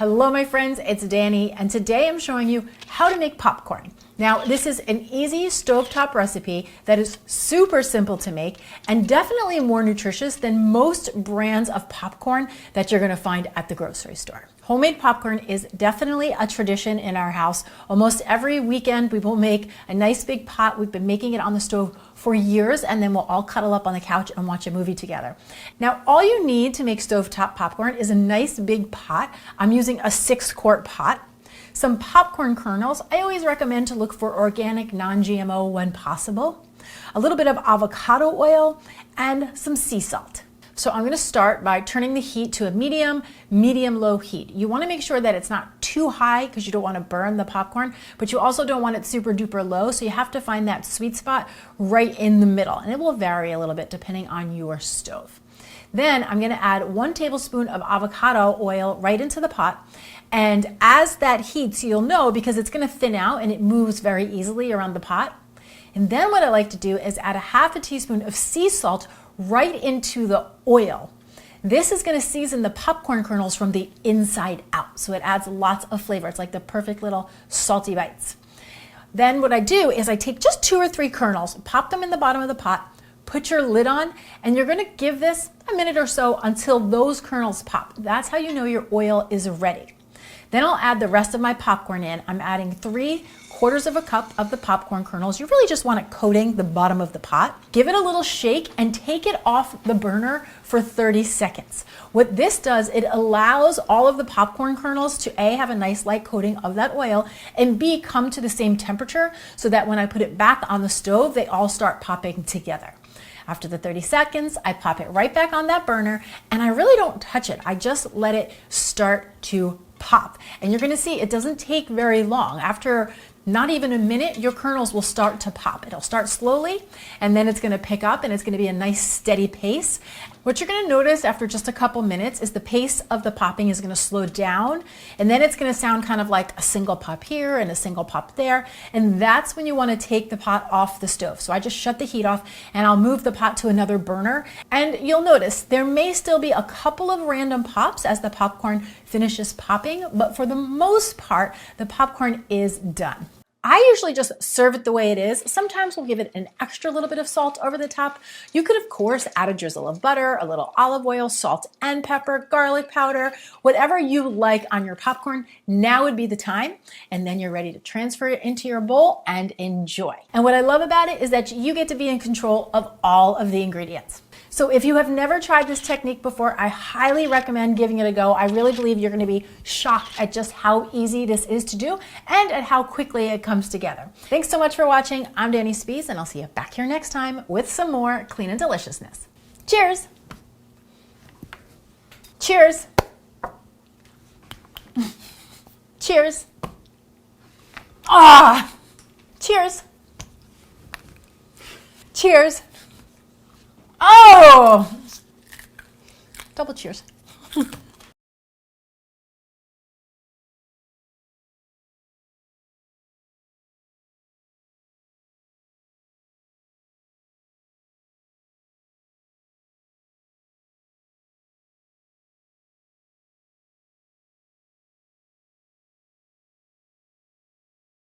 Hello my friends, it's Danny, and today I'm showing you how to make popcorn. Now this is an easy stovetop recipe that is super simple to make and definitely more nutritious than most brands of popcorn that you're going to find at the grocery store. Homemade popcorn is definitely a tradition in our house. Almost every weekend we will make a nice big pot. We've been making it on the stove for years, and then we'll all cuddle up on the couch and watch a movie together. Now all you need to make stovetop popcorn is a nice big pot. I'm using a 6-quart pot. Some popcorn kernels. I always recommend to look for organic, non-GMO when possible. A little bit of avocado oil and some sea salt. So I'm going to start by turning the heat to a medium-low heat. You want to make sure that it's not too high because you don't want to burn the popcorn, but you also don't want it super duper low. So you have to find that sweet spot right in the middle, and it will vary a little bit depending on your stove. Then I'm going to add 1 tablespoon of avocado oil right into the pot. And as that heats, you'll know because it's going to thin out and it moves very easily around the pot. And then what I like to do is add a half a teaspoon of sea salt right into the oil. This is going to season the popcorn kernels from the inside out. So it adds lots of flavor. It's like the perfect little salty bites. Then what I do is I take just 2 or 3 kernels, pop them in the bottom of the pot, put your lid on, and you're going to give this a minute or so until those kernels pop. That's how you know your oil is ready. Then I'll add the rest of my popcorn in. I'm adding 3/4 of a cup of the popcorn kernels. You really just want it coating the bottom of the pot. Give it a little shake and take it off the burner for 30 seconds. What this does, it allows all of the popcorn kernels to A, have a nice light coating of that oil, and B, come to the same temperature so that when I put it back on the stove, they all start popping together. After the 30 seconds, I pop it right back on that burner, and I really don't touch it. I just let it start to pop. And you're going to see it doesn't take very long. After not even a minute, your kernels will start to pop. It'll start slowly, and then it's going to pick up, and it's going to be a nice steady pace. What you're going to notice after just a couple minutes is the pace of the popping is going to slow down, and then it's going to sound kind of like a single pop here and a single pop there, and that's when you want to take the pot off the stove. So I just shut the heat off, and I'll move the pot to another burner, and you'll notice there may still be a couple of random pops as the popcorn finishes popping, but for the most part, the popcorn is done. I usually just serve it the way it is. Sometimes we'll give it an extra little bit of salt over the top. You could, of course, add a drizzle of butter, a little olive oil, salt and pepper, garlic powder, whatever you like on your popcorn. Now would be the time. And then you're ready to transfer it into your bowl and enjoy. And what I love about it is that you get to be in control of all of the ingredients. So if you have never tried this technique before, I highly recommend giving it a go. I really believe you're going to be shocked at just how easy this is to do and at how quickly it comes together. Thanks so much for watching. I'm Danny Spees, and I'll see you back here next time with some more clean and deliciousness. Cheers! Cheers! Cheers! Ah! Cheers! Cheers! Oh! Double cheers.